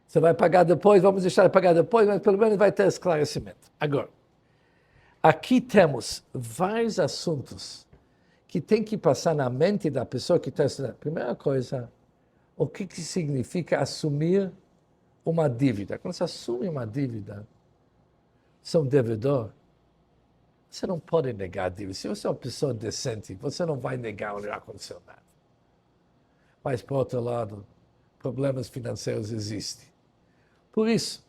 Você vai pagar depois, vamos deixar de pagar depois, mas pelo menos vai ter esclarecimento. Agora, aqui temos vários assuntos que tem que passar na mente da pessoa que está estudando. Primeira coisa, o que significa assumir uma dívida? Quando você assume uma dívida, são devedor, você não pode negar a dívida. Se você é uma pessoa decente, você não vai negar o ar-condicionado. Mas, por outro lado, problemas financeiros existem. Por isso,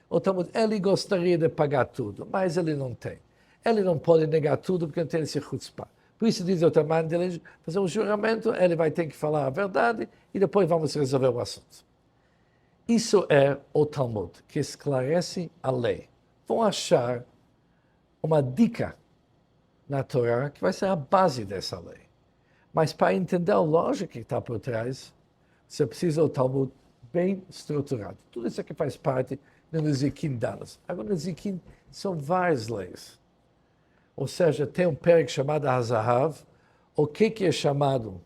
o Talmud, ele gostaria de pagar tudo, mas ele não tem. Ele não pode negar tudo porque não tem esse chutzpah. Por isso diz o Talmud, dele fazer um juramento, ele vai ter que falar a verdade e depois vamos resolver o assunto. Isso é o Talmud, que esclarece a lei. Vão achar uma dica na Torá que vai ser a base dessa lei. Mas para entender a lógica que está por trás, você precisa do Talmud bem estruturado. Tudo isso aqui faz parte do Nezikin Dalas. Agora, no Nezikin são várias leis. Ou seja, tem um pérec chamado Hazahav, o que é chamado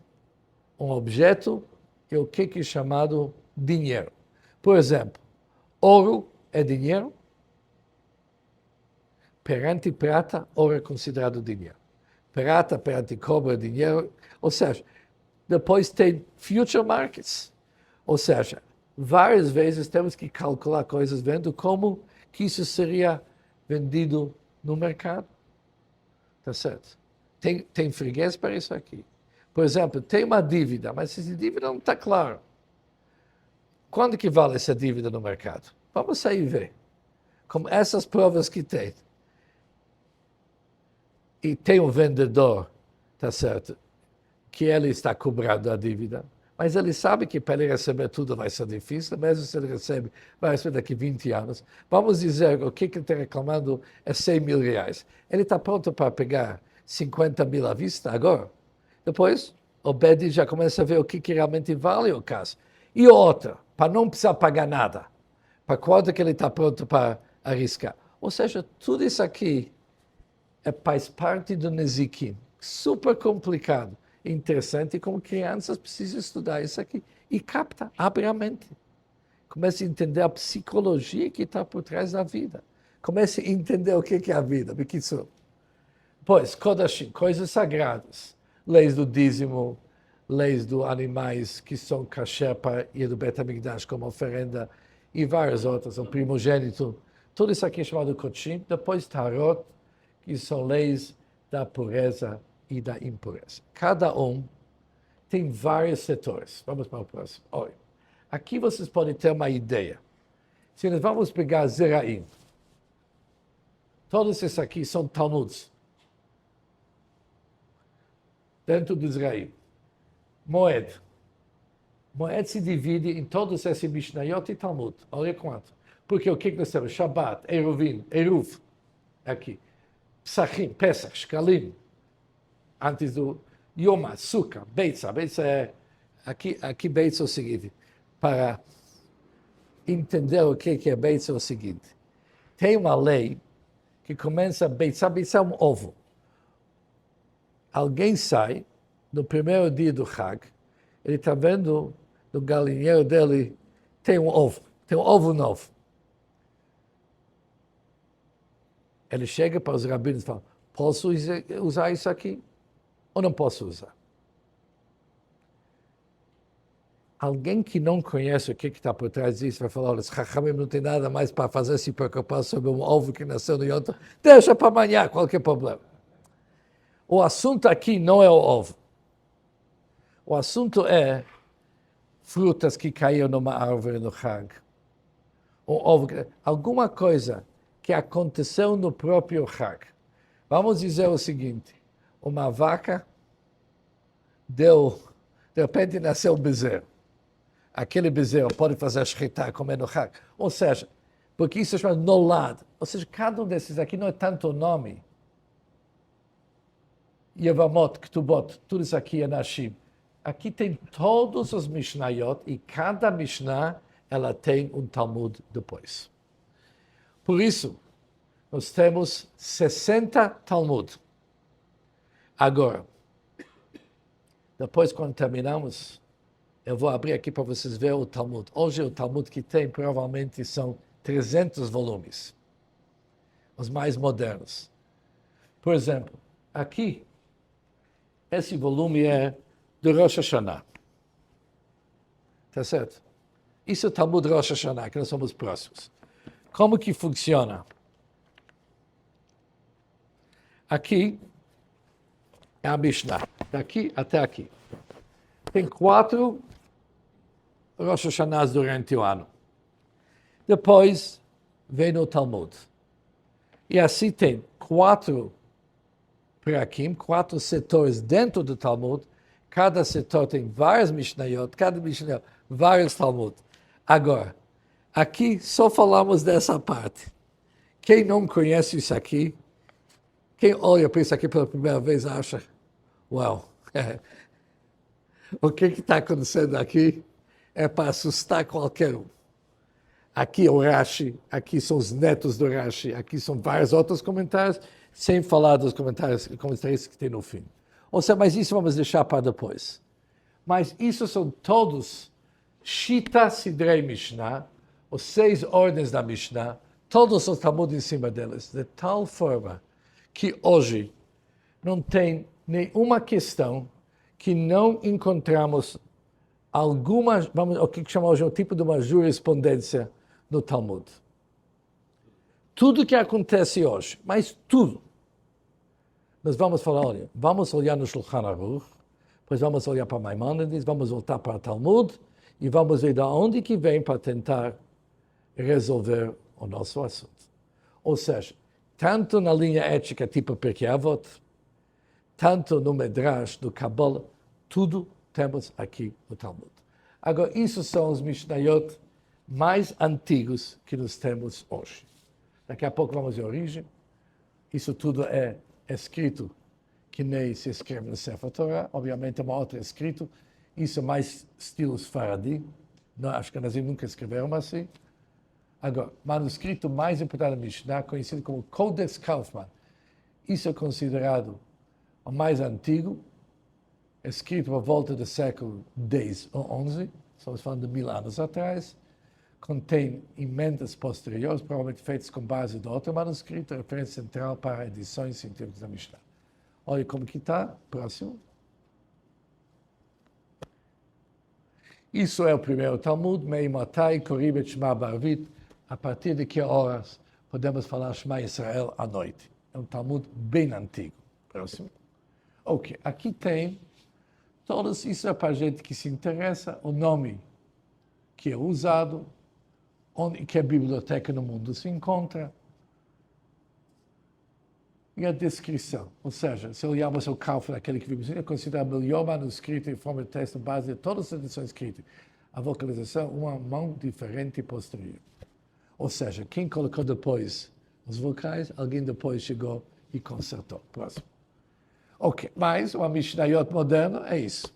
um objeto e o que é chamado dinheiro. Por exemplo, ouro é dinheiro, perante prata, ouro é considerado dinheiro. Prata perante cobre é dinheiro. Ou seja, depois tem future markets. Ou seja, várias vezes temos que calcular coisas vendo como que isso seria vendido no mercado. Tá certo? Tem freguês para isso aqui. Por exemplo, tem uma dívida, mas essa dívida não está clara. Quanto que vale essa dívida no mercado? Vamos sair e ver. Com essas provas que tem. E tem um vendedor, tá certo, que ele está cobrando a dívida, mas ele sabe que para ele receber tudo vai ser difícil, mesmo se ele recebe, vai receber daqui 20 anos. Vamos dizer, o que ele está reclamando é 100 mil reais. Ele está pronto para pegar 50 mil à vista agora? Depois, o Bedi já começa a ver o que realmente vale o caso. E outra, para não precisar pagar nada, para quanto que ele está pronto para arriscar. Ou seja, tudo isso aqui faz parte do Nezikin. Super complicado. Interessante, como crianças precisam estudar isso aqui. E capta, abre a mente. Comece a entender a psicologia que está por trás da vida. Comece a entender o que é a vida. Pois, Kodashim, coisas sagradas. Leis do dízimo, leis dos animais que são kasher para ir do Bet HaMikdash como oferenda e várias outras, o primogênito. Tudo isso aqui é chamado Kodashim. Depois, Tarot, que são leis da pureza e da impureza. Cada um tem vários setores. Vamos para o próximo. Olha, aqui vocês podem ter uma ideia. Se nós vamos pegar Zeraim, todos esses aqui são Talmuds. Dentro do Zeraim. Moed. Moed se divide em todos esses Mishnayot e Talmud. Olha quanto. Porque o que nós temos? Shabbat, Eruvin, Eruv. Aqui. Psachim, Pesach, Shkalim. Antes do Yom HaSukkah, Beitza. Beitza é... Aqui Beitza é o seguinte. Para entender o que é Beitza é o seguinte. Tem uma lei que começa Beitza. Beitza é um ovo. Alguém sai no primeiro dia do Hag, ele está vendo no galinheiro dele, tem um ovo novo. Ele chega para os rabinos e fala, posso usar isso aqui ou não posso usar? Alguém que não conhece o que está por trás disso vai falar, olha, os Chachamim não tem nada mais para fazer se preocupar sobre um ovo que nasceu no Yom Tov, deixa para amanhã, qualquer problema. O assunto aqui não é o ovo. O assunto é frutas que caíram numa árvore no Hag. Alguma coisa que aconteceu no próprio Hag. Vamos dizer o seguinte, uma vaca de repente nasceu um bezerro. Aquele bezerro pode fazer shritá, comer no Hag. Ou seja, porque isso é chamado nolad. Ou seja, cada um desses aqui não é tanto o nome. Yevamot, Ktubot, tudo isso aqui é Nashim. Aqui tem todos os Mishnayot e cada Mishnah ela tem um Talmud depois. Por isso, nós temos 60 Talmud. Agora, depois quando terminamos, eu vou abrir aqui para vocês verem o Talmud. Hoje o Talmud que tem provavelmente são 300 volumes. Os mais modernos. Por exemplo, aqui, esse volume é do Rosh Hashanah. Tá certo? Isso é o Talmud Rosh Hashanah, que nós somos próximos. Como que funciona? Aqui é a Mishnah, daqui até aqui. Tem 4 Rosh Hashanahs durante o ano. Depois vem o Talmud. E assim tem 4 Prakim, 4 setores dentro do Talmud. Cada setor tem várias Mishnayot, cada Mishnayot, vários Talmud. Agora, aqui só falamos dessa parte. Quem não conhece isso aqui, quem olha para isso aqui pela primeira vez acha, uau, o que está acontecendo aqui é para assustar qualquer um. Aqui é o Rashi, aqui são os netos do Rashi, aqui são vários outros comentários, sem falar dos comentários que tem no fim. Ou seja, mas isso vamos deixar para depois. Mas isso são todos Shita Sidrei Mishnah, os 6 ordens da Mishnah, todos os Talmud em cima deles, de tal forma que hoje não tem nenhuma questão que não encontramos alguma, o que chama hoje um tipo de uma jurisprudência no Talmud. Tudo que acontece hoje, mas tudo, nós vamos falar, olha, vamos olhar no Shulchan Aruch, depois vamos olhar para Maimonides, vamos voltar para o Talmud e vamos ver de onde que vem para tentar resolver o nosso assunto. Ou seja, tanto na linha ética tipo Pirkei Avot, tanto no Medrash, do Kabbalah, tudo temos aqui no Talmud. Agora, isso são os Mishnayot mais antigos que nós temos hoje. Daqui a pouco vamos ver a origem. Isso tudo é escrito que nem se escreve no Sefer Torah. Obviamente, é uma outra escrito. Isso é mais estilo Sfaradi. Acho que nós nunca escreveram assim. Agora, manuscrito mais importante da Mishnah, conhecido como Codex Kaufman. Isso é considerado o mais antigo, escrito por volta do século X ou XI, estamos falando de 1000 anos atrás, contém emendas posteriores, provavelmente feitas com base de outro manuscrito, referência central para edições científicas da Mishnah. Olha como que está, próximo. Isso é o primeiro Talmud, Mei Matai, Koribet Shema Barvit. A partir de que horas podemos falar Shema Israel à noite? É um Talmud bem antigo. Próximo. Ok, aqui tem todos, isso é para a gente que se interessa, o nome que é usado, onde que a biblioteca no mundo se encontra, e a descrição. Ou seja, se olharmos o Kaufman, aquele que vimos, é considerado o melhor manuscrito em forma de texto base de todas as edições escritas. A vocalização, uma mão diferente e posterior. Ou seja, quem colocou depois os vocais, alguém depois chegou e consertou. Próximo. Ok, mas o Mishnayot moderno é isso.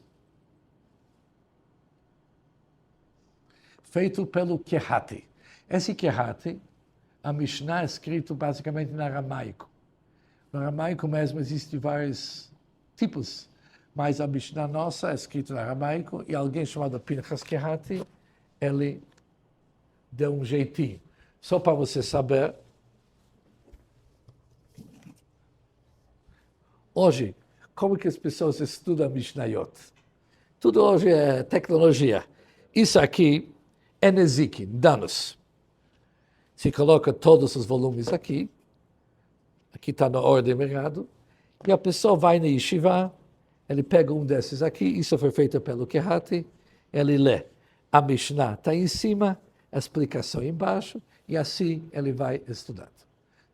Feito pelo Kehati. Esse Kehati, a Mishnah é escrito basicamente em aramaico. No aramaico mesmo existem vários tipos, mas a Mishnah nossa é escrita em aramaico e alguém chamado Pinchas Kehati, ele deu um jeitinho. Só para você saber, hoje, como que as pessoas estudam Mishnayot? Tudo hoje é tecnologia. Isso aqui é Nezikin, danos. Se coloca todos os volumes aqui está na ordem errado, e a pessoa vai na yeshiva, ele pega um desses aqui, isso foi feito pelo Kehati, ele lê. A Mishnah está em cima, a explicação embaixo, e assim ele vai estudando.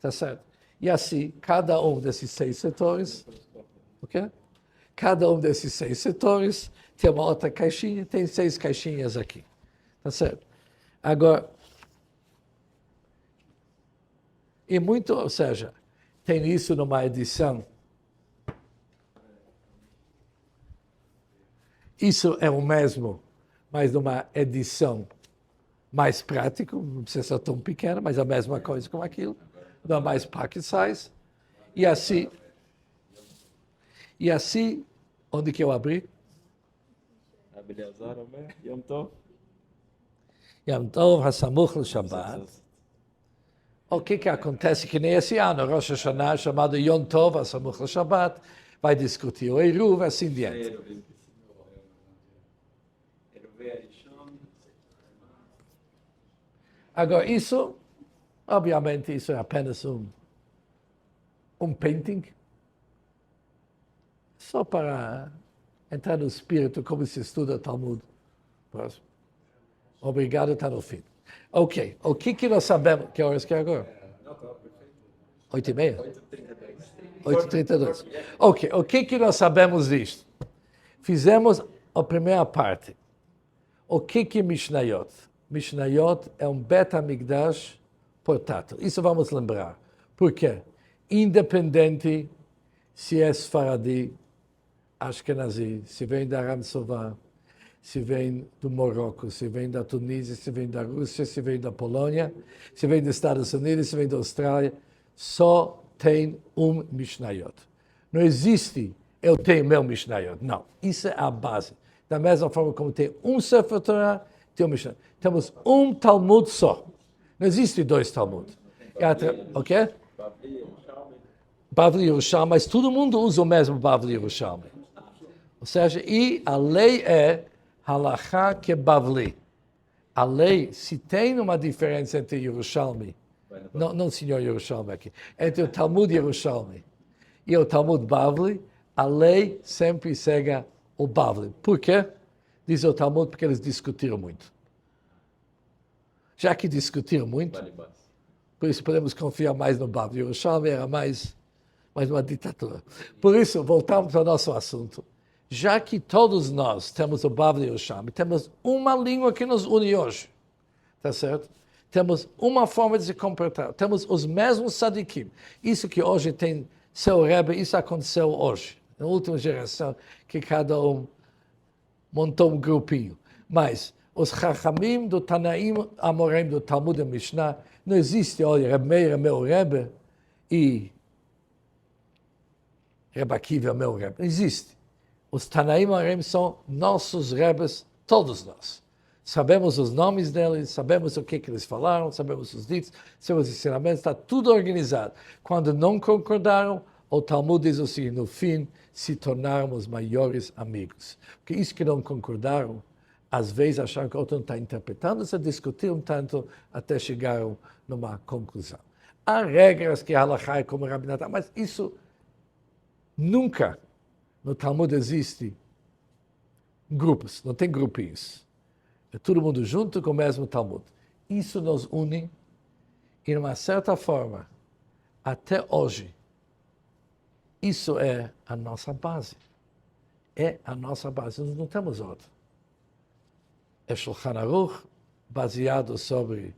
Tá certo? E assim, cada um desses 6 setores, ok? Cada um desses 6 setores tem uma outra caixinha, tem 6 caixinhas aqui. Tá certo? Agora, e muito, ou seja, tem isso numa edição. Isso é o mesmo, mas numa edição mais prática, não precisa ser tão pequena, mas a mesma coisa como aquilo, não mais pocket size. E assim, onde que eu abri? Yom Tov. Yom Tov, Hasamuch Shabbat. O que acontece que nem esse ano, Rosh Hashanah, chamado Yom Tov, Hasamuch Shabbat, vai discutir o Eruv, assim diante. Agora, isso, obviamente, isso é apenas um painting, Só para entrar no espírito, como se estuda Talmud. Próximo. Obrigado, está no fim. Ok, o que nós sabemos? Que horas que é agora? 8h30? 8h32. Ok, o que nós sabemos disto? Fizemos a primeira parte. O que é Mishnayot? Mishnayot é um Bet HaMikdash portátil. Isso vamos lembrar. Por quê? Independente se é Sfaradi, Ashkenazi, se vem da Aram Sová, se vem do Marrocos, se vem da Tunísia, se vem da Rússia, se vem da Polônia, se vem dos Estados Unidos, se vem da Austrália, só tem um Mishnayot. Não existe, eu tenho meu Mishnayot. Não, isso é a base. Da mesma forma como tem um Sefer Torah, tem um Mishnayot. Temos um Talmud só. Não existe dois Talmud. Ok? Bavli Yerushalmi, mas todo mundo usa o mesmo Bavli Yerushalmi. Ou seja, e a lei é Halachá que Bavli. A lei, se tem uma diferença entre Yerushalmi, não senhor Yerushalmi aqui, entre o Talmud Yerushalmi e o Talmud Bavli, a lei sempre segue o Bavli. Por quê? Diz o Talmud porque eles discutiram muito. Já que discutiram muito, por isso podemos confiar mais no Bavli. Yerushalmi era mais uma ditadura. Por isso, voltamos ao nosso assunto. Já que todos nós temos o Bavli Yerushalmi, temos uma língua que nos une hoje, tá certo? Temos uma forma de se comportar, temos os mesmos sadikim. Isso que hoje tem seu Rebbe, isso aconteceu hoje, na última geração, que cada um montou um grupinho. Mas os Chachamim do Tanaim Amorim do Talmud e Mishnah, não existe, olha, Rebbe Meir é meu Rebbe e Rebbe Akiva é meu Rebbe. Não existe. Os Tanaim Amorim são nossos Rebbes, todos nós. Sabemos os nomes deles, sabemos o que eles falaram, sabemos os ditos, sabemos os ensinamentos, está tudo organizado. Quando não concordaram, o Talmud diz o seguinte, no fim, se tornaram os maiores amigos. Porque isso que não concordaram, às vezes acharam que o outro não está interpretando, se discutiram tanto até chegaram numa conclusão. Há regras que a halachá é como rabinatá, mas isso nunca no Talmud existe grupos, não tem grupinhos. É todo mundo junto com o mesmo Talmud. Isso nos une e, de uma certa forma, até hoje, isso é a nossa base. É a nossa base. Nós não temos outra. É Shulchan Aruch, baseado sobre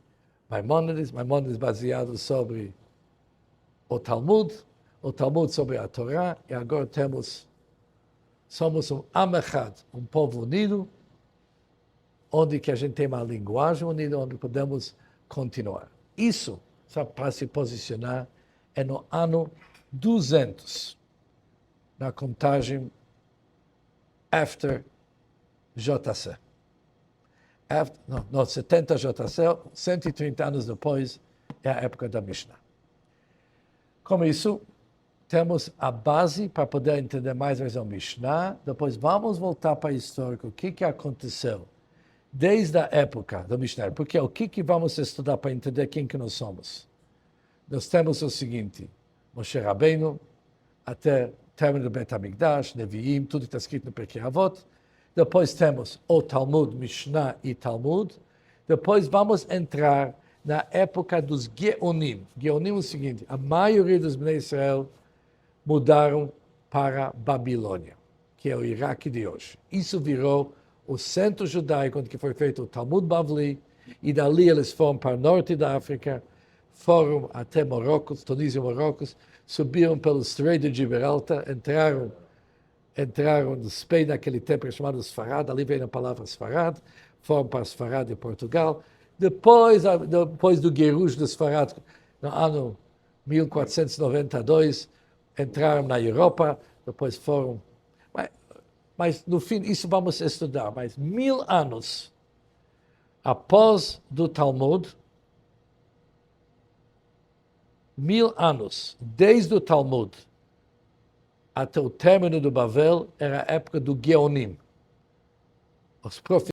Maimonides baseado sobre o Talmud sobre a Torá, e agora somos um Am Echad, um povo unido, onde que a gente tem uma linguagem unida, onde podemos continuar. Isso, só para se posicionar, é no ano 200, na contagem after JC. 70 JC, 130 anos depois, é a época da Mishnah. Com isso, temos a base para poder entender mais a visão Mishnah. Depois vamos voltar para o histórico, o que aconteceu desde a época do Mishnah. Porque o que vamos estudar para entender quem que nós somos? Nós temos o seguinte, Moshe Rabbeinu, até o término do Bet HaMikdash, Neviim, tudo que está escrito no Pirkei Avot. Depois temos o Talmud, Mishnah e Talmud. Depois vamos entrar na época dos Geonim. Geonim é o seguinte, a maioria dos Bnei Israel mudaram para Babilônia, que é o Iraque de hoje. Isso virou o centro judaico, onde foi feito o Talmud Bavli, e dali eles foram para o norte da África, foram até Marrocos, Tunísia e Marrocos, subiram pelo Estreito de Gibraltar, entraram no Espanha naquele tempo chamado Sfarad, ali vem a palavra Sfarad, foram para Sfarad de Portugal. Depois do Gerush de Sfarad, no ano 1492, entraram na Europa, depois foram... Mas, no fim, isso vamos estudar. Mas 1000 anos após do Talmud, 1000 anos, desde o Talmud até o término do Babel, era a época do Geonim. Os